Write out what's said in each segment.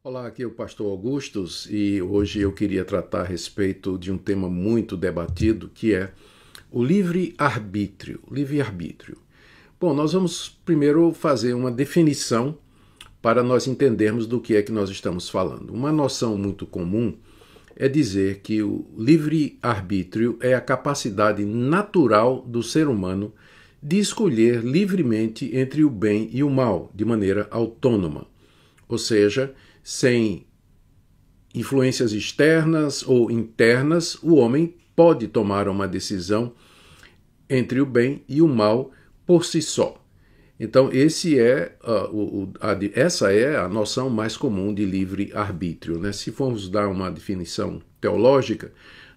Olá, aqui é o pastor Augustus e hoje eu queria tratar a respeito de um tema muito debatido, que é o livre-arbítrio. Livre-arbítrio. Bom, nós vamos primeiro fazer uma definição para nós entendermos do que é que nós estamos falando. Uma noção muito comum é dizer que o livre-arbítrio é a capacidade natural do ser humano de escolher livremente entre o bem e o mal, de maneira autônoma. Ou seja, sem influências externas ou internas, o homem pode tomar uma decisão entre o bem e o mal por si só. Então, essa é a noção mais comum de livre-arbítrio, né? Se formos dar uma definição teológica,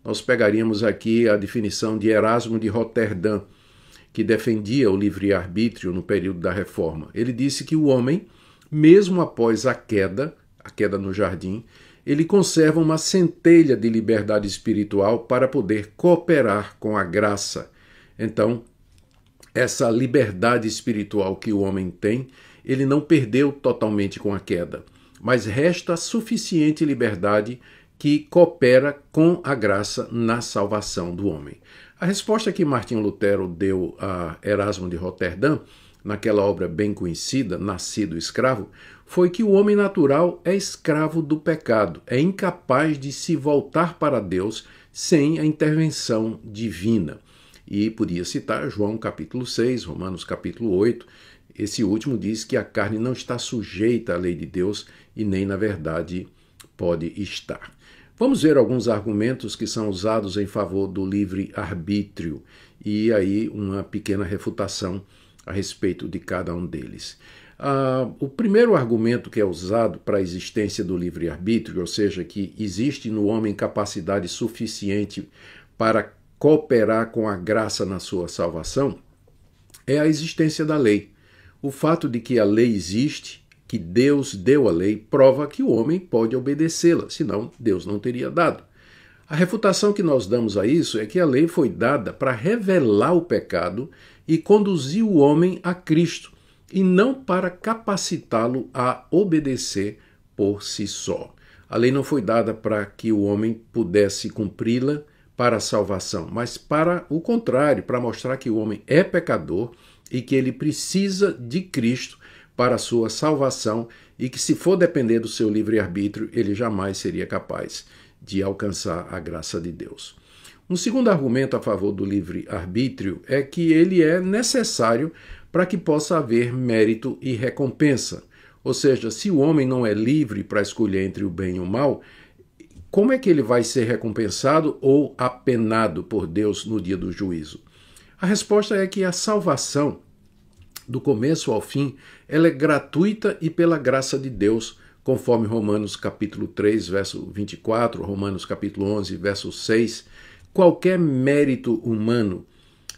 nós pegaríamos aqui a definição de Erasmo de Roterdã, que defendia o livre-arbítrio no período da Reforma. Ele disse que o homem, mesmo após a queda no jardim, ele conserva uma centelha de liberdade espiritual para poder cooperar com a graça. Então, essa liberdade espiritual que o homem tem, ele não perdeu totalmente com a queda, mas resta suficiente liberdade que coopera com a graça na salvação do homem. A resposta que Martinho Lutero deu a Erasmo de Roterdã, naquela obra bem conhecida, Nascido Escravo, foi que o homem natural é escravo do pecado, é incapaz de se voltar para Deus sem a intervenção divina. E podia citar João capítulo 6, Romanos capítulo 8, esse último diz que a carne não está sujeita à lei de Deus e nem, na verdade, pode estar. Vamos ver alguns argumentos que são usados em favor do livre-arbítrio e aí uma pequena refutação a respeito de cada um deles. O primeiro argumento que é usado para a existência do livre-arbítrio, ou seja, que existe no homem capacidade suficiente para cooperar com a graça na sua salvação, é a existência da lei. O fato de que a lei existe, que Deus deu a lei, prova que o homem pode obedecê-la, senão Deus não teria dado. A refutação que nós damos a isso é que a lei foi dada para revelar o pecado e conduzir o homem a Cristo, e não para capacitá-lo a obedecer por si só. A lei não foi dada para que o homem pudesse cumpri-la para a salvação, mas para o contrário, para mostrar que o homem é pecador e que ele precisa de Cristo para a sua salvação e que, se for depender do seu livre-arbítrio, ele jamais seria capaz de alcançar a graça de Deus. Um segundo argumento a favor do livre-arbítrio é que ele é necessário para que possa haver mérito e recompensa. Ou seja, se o homem não é livre para escolher entre o bem e o mal, como é que ele vai ser recompensado ou apenado por Deus no dia do juízo? A resposta é que a salvação, do começo ao fim, ela é gratuita e pela graça de Deus, conforme Romanos capítulo 3, verso 24, Romanos capítulo 11, verso 6. Qualquer mérito humano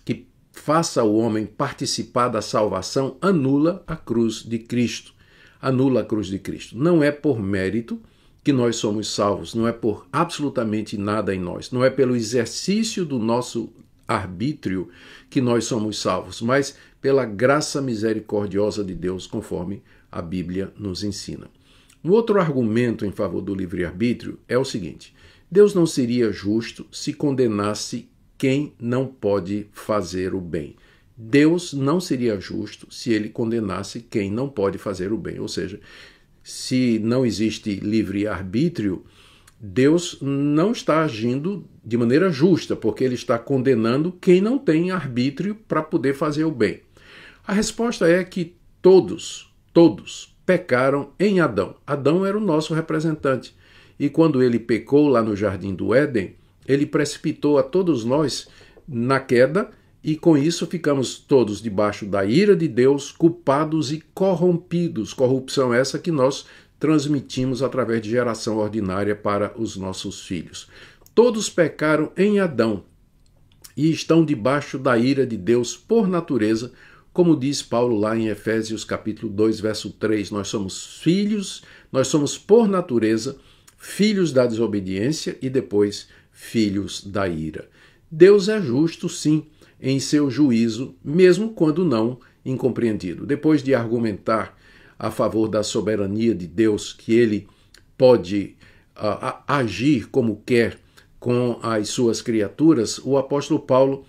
que faça o homem participar da salvação anula a cruz de Cristo. Anula a cruz de Cristo. Não é por mérito que nós somos salvos, não é por absolutamente nada em nós, não é pelo exercício do nosso arbítrio que nós somos salvos, mas pela graça misericordiosa de Deus, conforme a Bíblia nos ensina. Um outro argumento em favor do livre-arbítrio é o seguinte: Deus não seria justo se condenasse quem não pode fazer o bem. Deus não seria justo se ele condenasse quem não pode fazer o bem. Ou seja, se não existe livre-arbítrio, Deus não está agindo de maneira justa, porque ele está condenando quem não tem arbítrio para poder fazer o bem. A resposta é que todos pecaram em Adão. Adão era o nosso representante. E quando ele pecou lá no Jardim do Éden, ele precipitou a todos nós na queda, e com isso ficamos todos debaixo da ira de Deus, culpados e corrompidos. Corrupção essa que nós transmitimos através de geração ordinária para os nossos filhos. Todos pecaram em Adão e estão debaixo da ira de Deus por natureza, como diz Paulo lá em Efésios capítulo 2, verso 3, nós somos filhos, nós somos por natureza filhos da desobediência e depois filhos da ira. Deus é justo, sim, em seu juízo, mesmo quando não incompreendido. Depois de argumentar a favor da soberania de Deus, que ele pode agir como quer com as suas criaturas, o apóstolo Paulo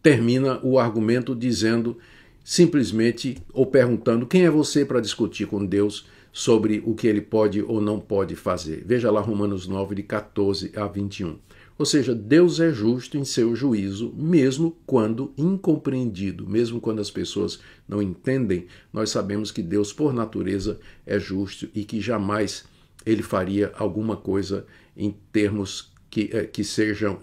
termina o argumento dizendo simplesmente, ou perguntando, quem é você para discutir com Deus sobre o que ele pode ou não pode fazer? Veja lá Romanos 9, de 14 a 21. Ou seja, Deus é justo em seu juízo, mesmo quando incompreendido, mesmo quando as pessoas não entendem, nós sabemos que Deus, por natureza, é justo e que jamais ele faria alguma coisa em termos que sejam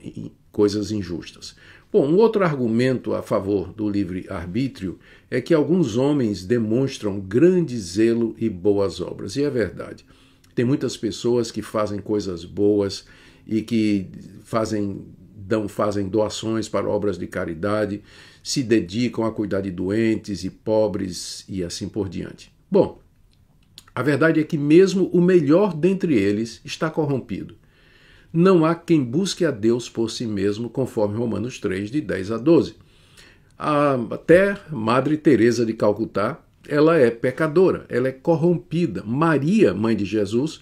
coisas injustas. Bom, um outro argumento a favor do livre-arbítrio é que alguns homens demonstram grande zelo e boas obras. E é verdade. Tem muitas pessoas que fazem coisas boas e que fazem doações para obras de caridade, se dedicam a cuidar de doentes e pobres e assim por diante. Bom, a verdade é que mesmo o melhor dentre eles está corrompido. Não há quem busque a Deus por si mesmo, conforme Romanos 3, de 10 a 12. Até Madre Teresa de Calcutá, ela é pecadora, ela é corrompida. Maria, mãe de Jesus,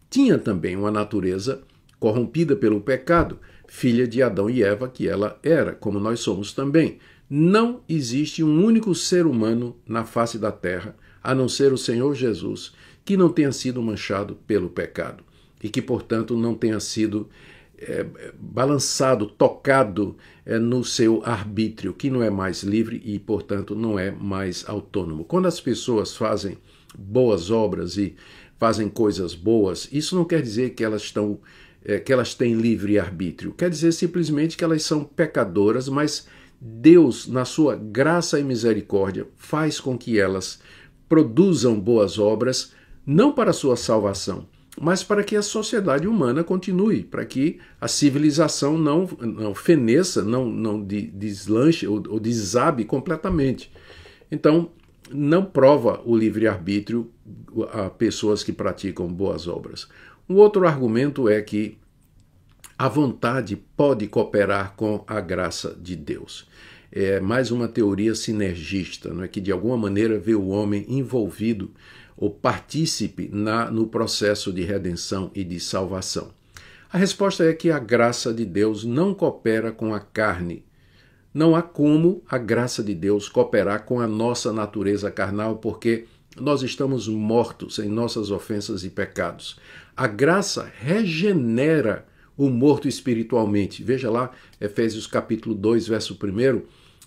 tinha também uma natureza corrompida pelo pecado, filha de Adão e Eva, que ela era, como nós somos também. Não existe um único ser humano na face da terra, a não ser o Senhor Jesus, que não tenha sido manchado pelo pecado e que, portanto, não tenha sido balançado, tocado no seu arbítrio, que não é mais livre e, portanto, não é mais autônomo. Quando as pessoas fazem boas obras e fazem coisas boas, isso não quer dizer que elas têm livre arbítrio. Quer dizer simplesmente que elas são pecadoras, mas Deus, na sua graça e misericórdia, faz com que elas produzam boas obras, não para a sua salvação, mas para que a sociedade humana continue, para que a civilização não feneça, não deslanche ou desabe completamente. Então, não prova o livre-arbítrio a pessoas que praticam boas obras. Um outro argumento é que a vontade pode cooperar com a graça de Deus. É mais uma teoria sinergista, não é, que de alguma maneira vê o homem envolvido ou partícipe no processo de redenção e de salvação. A resposta é que a graça de Deus não coopera com a carne. Não há como a graça de Deus cooperar com a nossa natureza carnal, porque nós estamos mortos em nossas ofensas e pecados. A graça regenera o morto espiritualmente. Veja lá, Efésios capítulo 2, verso 1,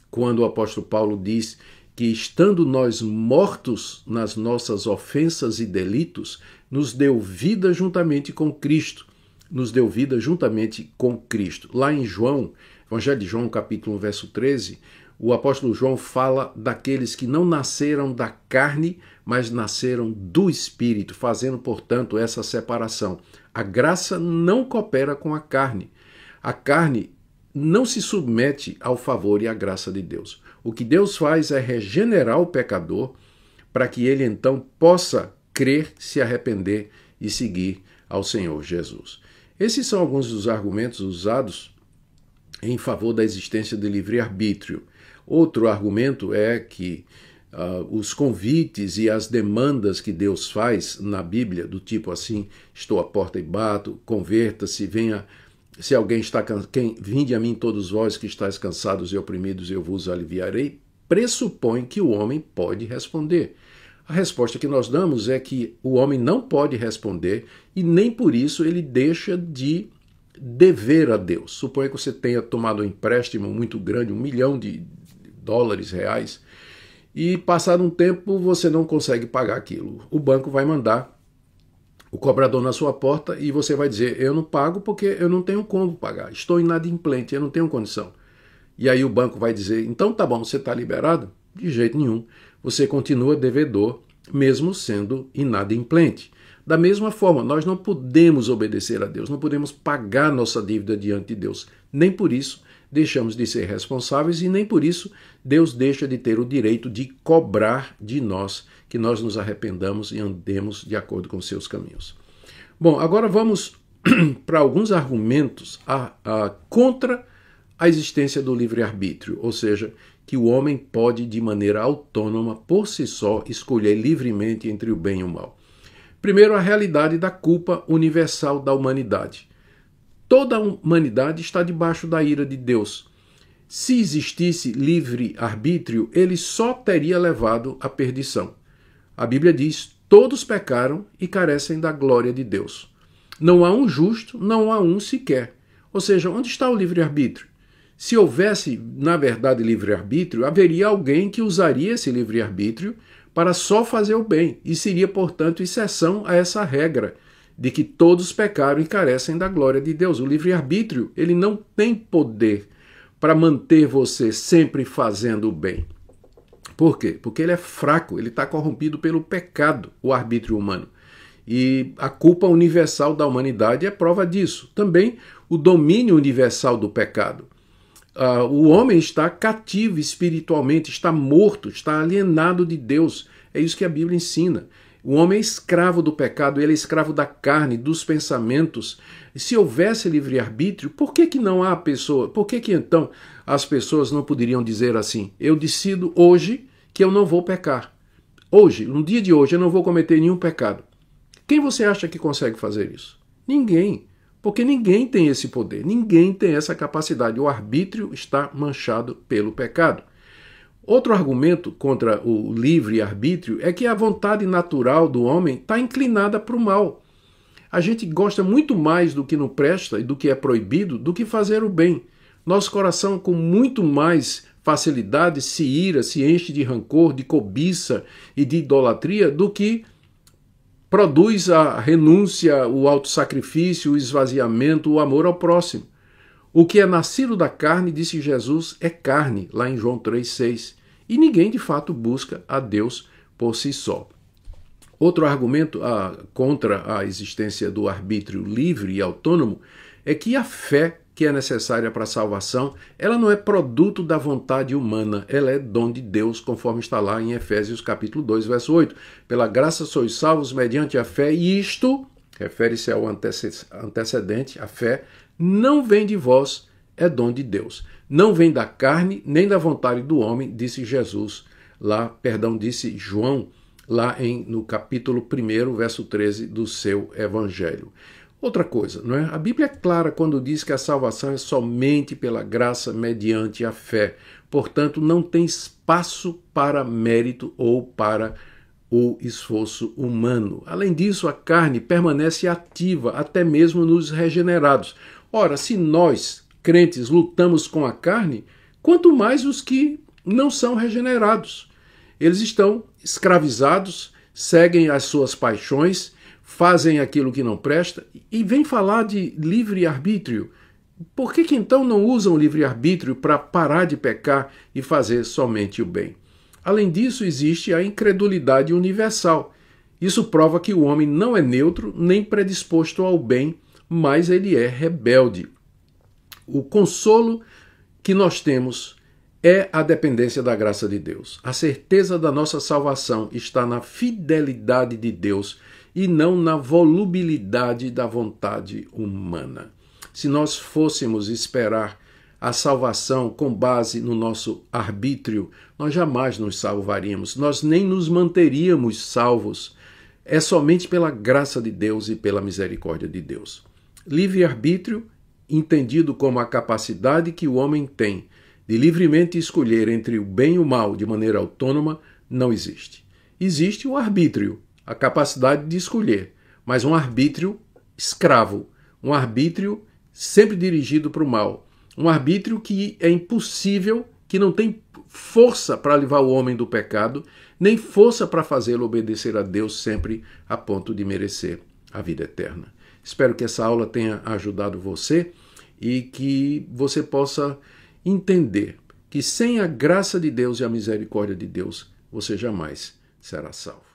quando o apóstolo Paulo diz que, estando nós mortos nas nossas ofensas e delitos, nos deu vida juntamente com Cristo. Nos deu vida juntamente com Cristo. Lá em João, Evangelho de João, capítulo 1, verso 13, o apóstolo João fala daqueles que não nasceram da carne, mas nasceram do Espírito, fazendo, portanto, essa separação. A graça não coopera com a carne. A carne não se submete ao favor e à graça de Deus. O que Deus faz é regenerar o pecador para que ele então possa crer, se arrepender e seguir ao Senhor Jesus. Esses são alguns dos argumentos usados em favor da existência de livre-arbítrio. Outro argumento é que os convites e as demandas que Deus faz na Bíblia, do tipo assim, estou à porta e bato, converta-se, venha. Se alguém está cansado, vinde a mim todos vós que estáis cansados e oprimidos, eu vos aliviarei, pressupõe que o homem pode responder. A resposta que nós damos é que o homem não pode responder e nem por isso ele deixa de dever a Deus. Suponha que você tenha tomado um empréstimo muito grande, $1 milhão, reais, e passado um tempo você não consegue pagar aquilo. O banco vai mandar o cobrador na sua porta e você vai dizer, eu não pago porque eu não tenho como pagar, estou inadimplente, eu não tenho condição. E aí o banco vai dizer, então tá bom, você está liberado? De jeito nenhum, você continua devedor, mesmo sendo inadimplente. Da mesma forma, nós não podemos obedecer a Deus, não podemos pagar nossa dívida diante de Deus. Nem por isso deixamos de ser responsáveis e nem por isso Deus deixa de ter o direito de cobrar de nós que nós nos arrependamos e andemos de acordo com seus caminhos. Bom, agora vamos para alguns argumentos contra a existência do livre-arbítrio, ou seja, que o homem pode, de maneira autônoma, por si só, escolher livremente entre o bem e o mal. Primeiro, a realidade da culpa universal da humanidade. Toda a humanidade está debaixo da ira de Deus. Se existisse livre-arbítrio, ele só teria levado à perdição. A Bíblia diz: todos pecaram e carecem da glória de Deus. Não há um justo, não há um sequer. Ou seja, onde está o livre-arbítrio? Se houvesse, na verdade, livre-arbítrio, haveria alguém que usaria esse livre-arbítrio para só fazer o bem, e seria, portanto, exceção a essa regra de que todos pecaram e carecem da glória de Deus. O livre-arbítrio, ele não tem poder para manter você sempre fazendo o bem. Por quê? Porque ele é fraco, ele está corrompido pelo pecado, o arbítrio humano. E a culpa universal da humanidade é prova disso. Também o domínio universal do pecado. O homem está cativo espiritualmente, está morto, está alienado de Deus. É isso que a Bíblia ensina. O homem é escravo do pecado, ele é escravo da carne, dos pensamentos. E se houvesse livre-arbítrio, por que não há pessoa? Por que então as pessoas não poderiam dizer assim: eu decido hoje que eu não vou pecar. Hoje, no dia de hoje, eu não vou cometer nenhum pecado. Quem você acha que consegue fazer isso? Ninguém. Porque ninguém tem esse poder, ninguém tem essa capacidade. O arbítrio está manchado pelo pecado. Outro argumento contra o livre-arbítrio é que a vontade natural do homem está inclinada para o mal. A gente gosta muito mais do que não presta e do que é proibido do que fazer o bem. Nosso coração, com muito mais facilidade, se ira, se enche de rancor, de cobiça e de idolatria do que produz a renúncia, o autossacrifício, o esvaziamento, o amor ao próximo. O que é nascido da carne, disse Jesus, é carne, lá em João 3,6. E ninguém de fato busca a Deus por si só. Outro argumento contra a existência do arbítrio livre e autônomo é que a fé que é necessária para a salvação, ela não é produto da vontade humana, ela é dom de Deus, conforme está lá em Efésios capítulo 2, verso 8. Pela graça sois salvos mediante a fé, e isto, refere-se ao antecedente, a fé, não vem de vós, é dom de Deus. Não vem da carne, nem da vontade do homem, disse Jesus, disse João, lá no capítulo 1, verso 13 do seu evangelho. Outra coisa, não é? A Bíblia é clara quando diz que a salvação é somente pela graça mediante a fé. Portanto, não tem espaço para mérito ou para o esforço humano. Além disso, a carne permanece ativa até mesmo nos regenerados. Ora, se nós, crentes, lutamos com a carne, quanto mais os que não são regenerados. Eles estão escravizados, seguem as suas paixões, fazem aquilo que não presta, e vem falar de livre-arbítrio. Por que então não usam o livre-arbítrio para parar de pecar e fazer somente o bem? Além disso, existe a incredulidade universal. Isso prova que o homem não é neutro nem predisposto ao bem, mas ele é rebelde. O consolo que nós temos é a dependência da graça de Deus. A certeza da nossa salvação está na fidelidade de Deus e não na volubilidade da vontade humana. Se nós fôssemos esperar a salvação com base no nosso arbítrio, nós jamais nos salvaríamos, nós nem nos manteríamos salvos. É somente pela graça de Deus e pela misericórdia de Deus. Livre-arbítrio, entendido como a capacidade que o homem tem de livremente escolher entre o bem e o mal de maneira autônoma, não existe. Existe o arbítrio, a capacidade de escolher, mas um arbítrio escravo, um arbítrio sempre dirigido para o mal, um arbítrio que é impossível, que não tem força para livrar o homem do pecado, nem força para fazê-lo obedecer a Deus sempre a ponto de merecer a vida eterna. Espero que essa aula tenha ajudado você e que você possa entender que sem a graça de Deus e a misericórdia de Deus, você jamais será salvo.